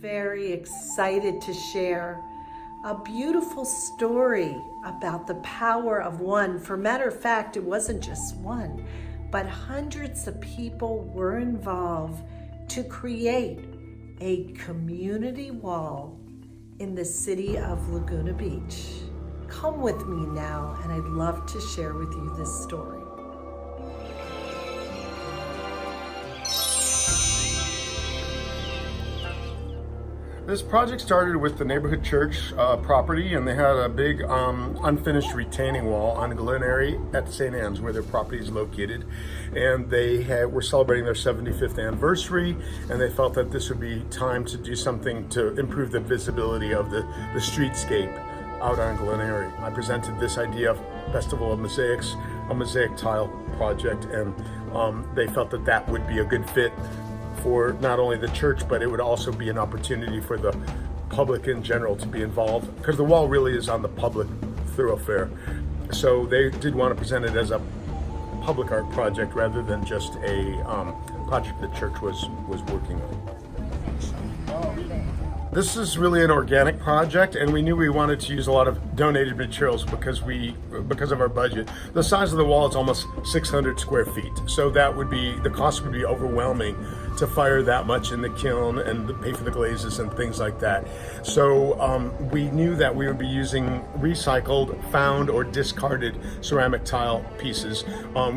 very excited to share a beautiful story about the power of one. For matter of fact, it wasn't just one, but hundreds of people were involved to create a community wall in the city of Laguna Beach. Come with me now, and I'd love to share with you this story. This project started with the neighborhood church property, and they had a big unfinished retaining wall on Glenary at St. Anne's, where their property is located. And they were celebrating their 75th anniversary, and they felt that this would be time to do something to improve the visibility of the streetscape out on Glenary. I presented this idea of Festival of Mosaics, a mosaic tile project, and they felt that that would be a good fit for not only the church, but it would also be an opportunity for the public in general to be involved, because the wall really is on the public thoroughfare. So they did want to present it as a public art project rather than just a project the church was working on. This is really an organic project, and we knew we wanted to use a lot of donated materials because of our budget. The size of the wall is almost 600 square feet, so that would be, the cost would be overwhelming to fire that much in the kiln and to pay for the glazes and things like that. So we knew that we would be using recycled, found, or discarded ceramic tile pieces. A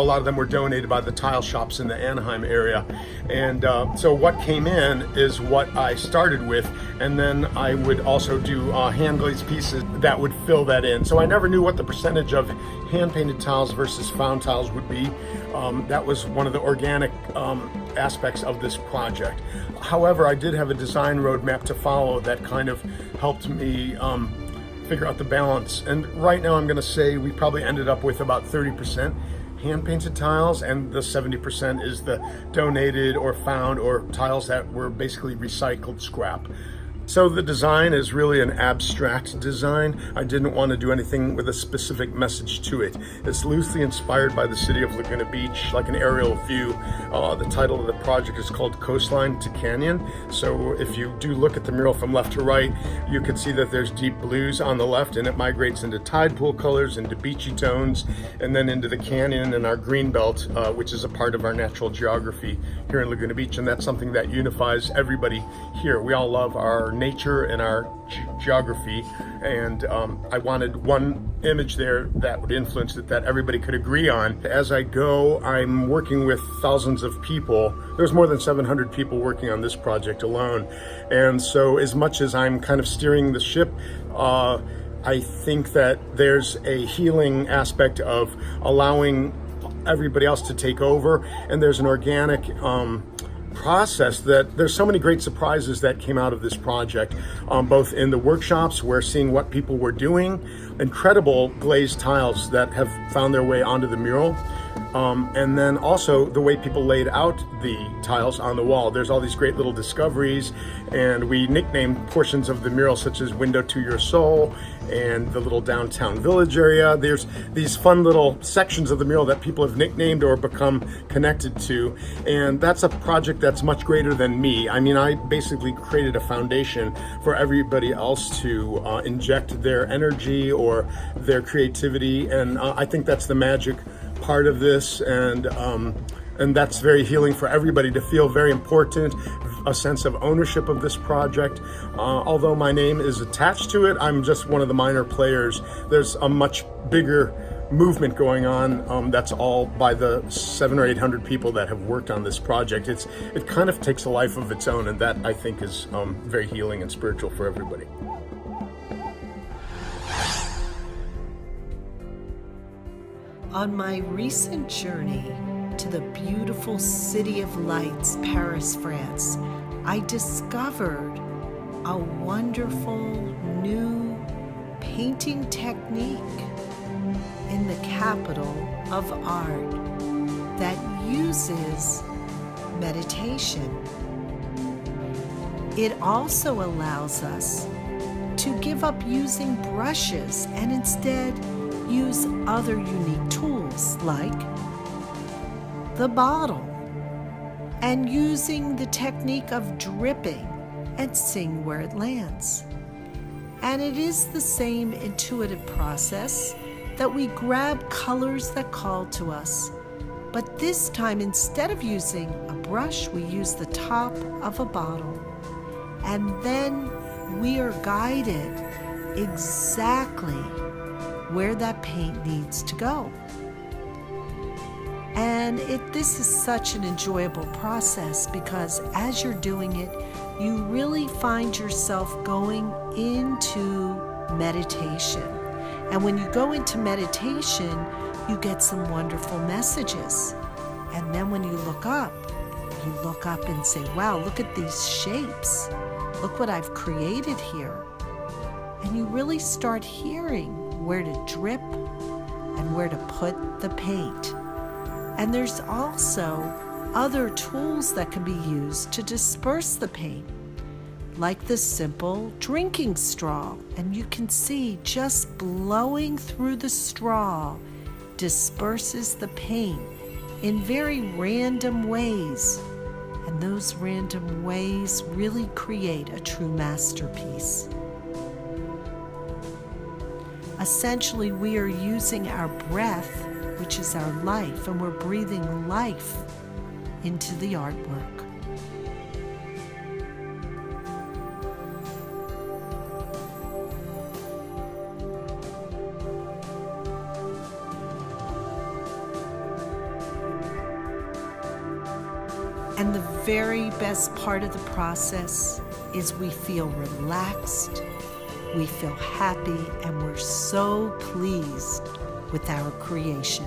lot of them were donated by the tile shops in the Anaheim area, and so what came in is what I started with, and then I would also do hand glazed pieces that would fill that in. So I never knew what the percentage of hand painted tiles versus found tiles would be. That was one of the organic aspects of this project. However, I did have a design roadmap to follow that kind of helped me figure out the balance. And right now I'm going to say we probably ended up with about 30% hand painted tiles, and the 70% is the donated or found or tiles that were basically recycled scrap. So the design is really an abstract design. I didn't want to do anything with a specific message to it. It's loosely inspired by the city of Laguna Beach, like an aerial view. The title of the project is called Coastline to Canyon. So if you do look at the mural from left to right, you can see that there's deep blues on the left, and it migrates into tide pool colors, into beachy tones, and then into the canyon and our green belt, which is a part of our natural geography here in Laguna Beach. And that's something that unifies everybody here. We all love our nature and our geography, and I wanted one image there that would influence it that everybody could agree on. As I go, I'm working with thousands of people. There's more than 700 people working on this project alone, and so as much as I'm kind of steering the ship, I think that there's a healing aspect of allowing everybody else to take over, and there's an organic process that there's so many great surprises that came out of this project, both in the workshops where seeing what people were doing, incredible glazed tiles that have found their way onto the mural, and then also the way people laid out the tiles on the wall. There's all these great little discoveries, and we nicknamed portions of the mural such as Window to Your Soul and the little downtown village area. There's these fun little sections of the mural that people have nicknamed or become connected to, and that's a project that's much greater than me. I mean, I basically created a foundation for everybody else to inject their energy or their creativity, and I think that's the magic part of this, and that's very healing for everybody to feel very important, a sense of ownership of this project. Although my name is attached to it, I'm just one of the minor players. There's a much bigger movement going on that's all by the 700 or 800 people that have worked on this project. It kind of takes a life of its own, and that I think is very healing and spiritual for everybody. On my recent journey to the beautiful City of Lights, Paris, France, I discovered a wonderful new painting technique in the capital of art that uses meditation. It also allows us to give up using brushes and instead use other unique tools like the bottle, and using the technique of dripping and sing where it lands. And it is the same intuitive process that we grab colors that call to us. But this time, instead of using a brush, we use the top of a bottle. And then we are guided exactly where that paint needs to go. And this is such an enjoyable process because as you're doing it, you really find yourself going into meditation. And when you go into meditation, you get some wonderful messages. And then when you look up and say, wow, look at these shapes. Look what I've created here. And you really start hearing where to drip and where to put the paint. And there's also other tools that can be used to disperse the paint, like this simple drinking straw. And you can see just blowing through the straw disperses the paint in very random ways. And those random ways really create a true masterpiece. Essentially, we are using our breath, which is our life, and we're breathing life into the artwork. And the very best part of the process is we feel relaxed, we feel happy, and we're so pleased with our creation.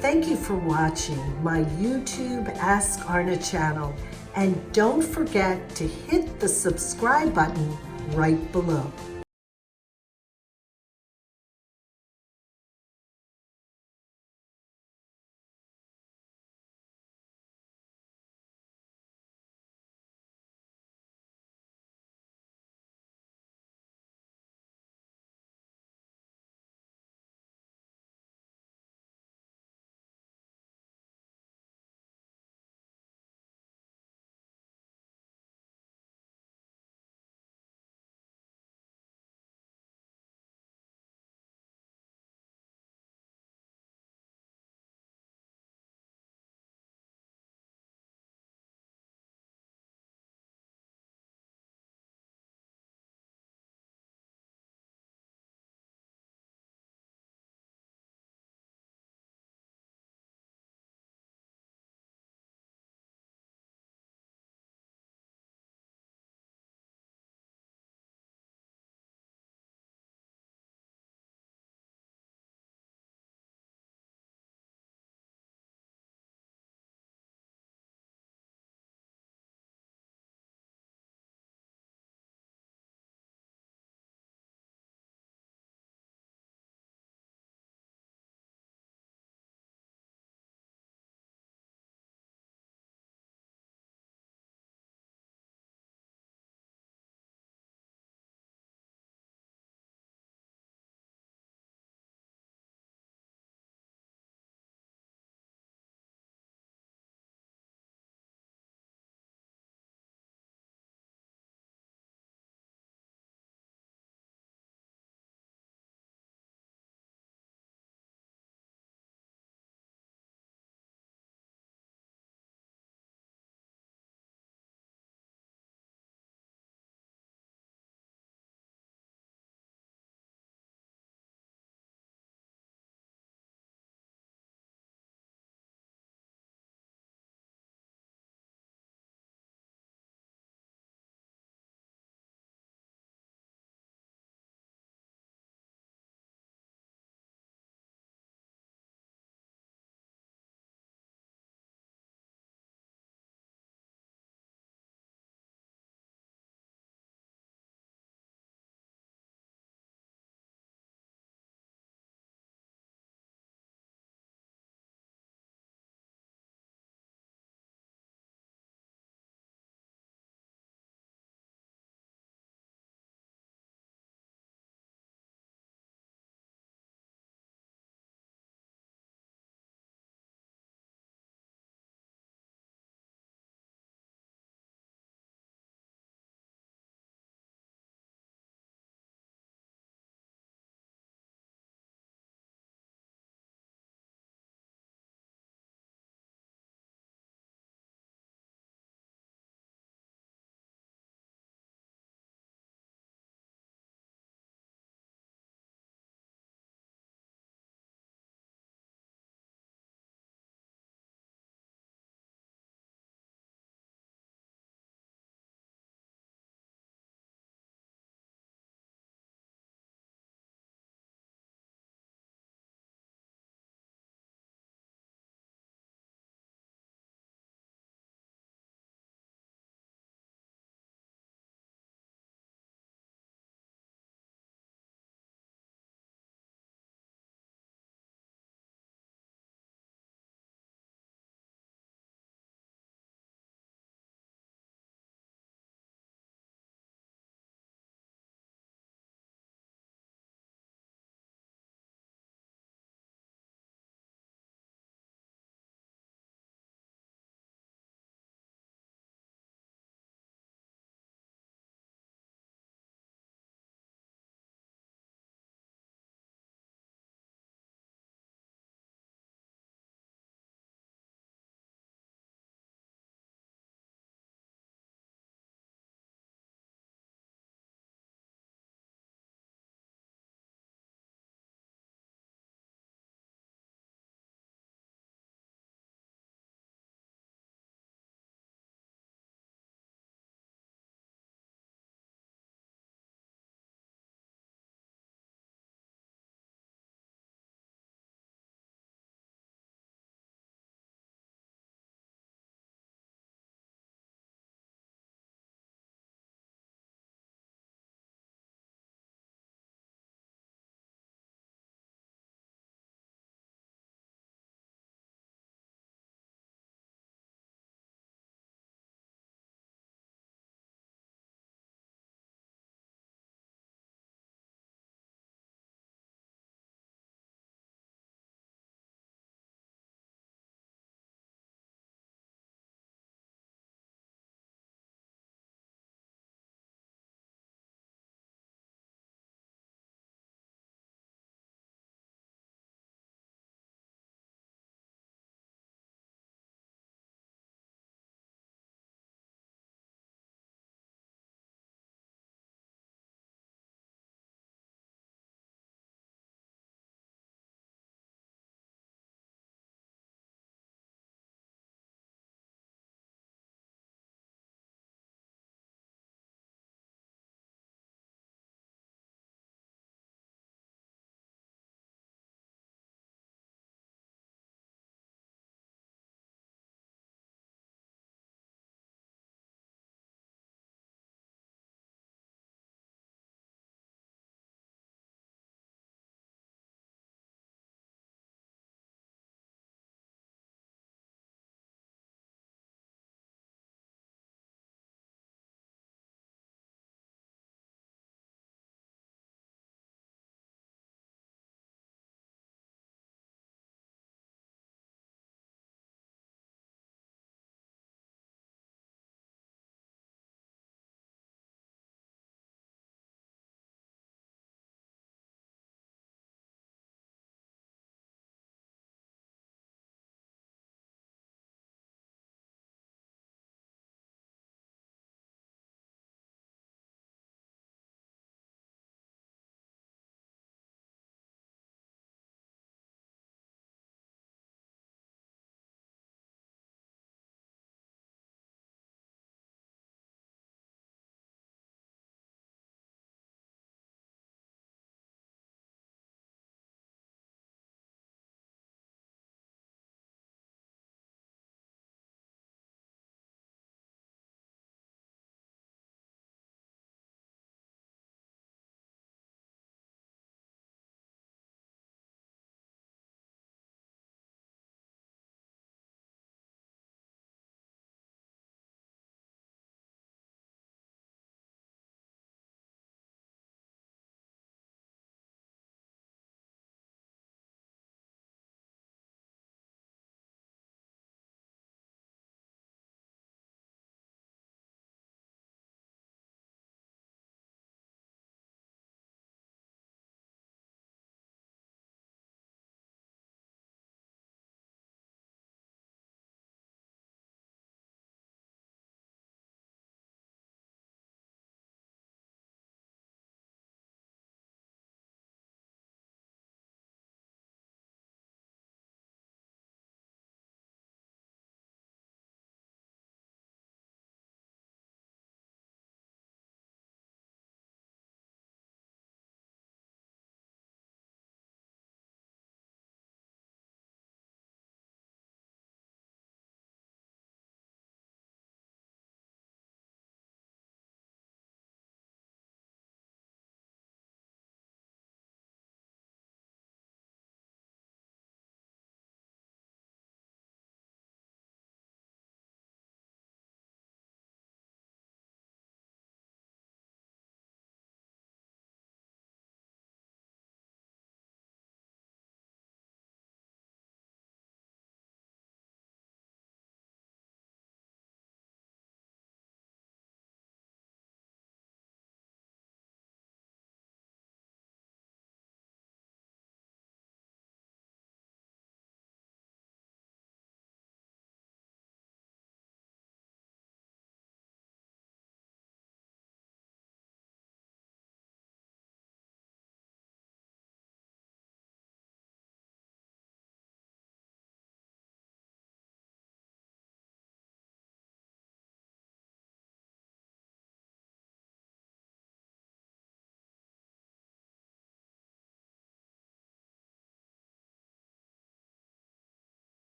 Thank you for watching my YouTube Ask Arna channel, and don't forget to hit the subscribe button right below.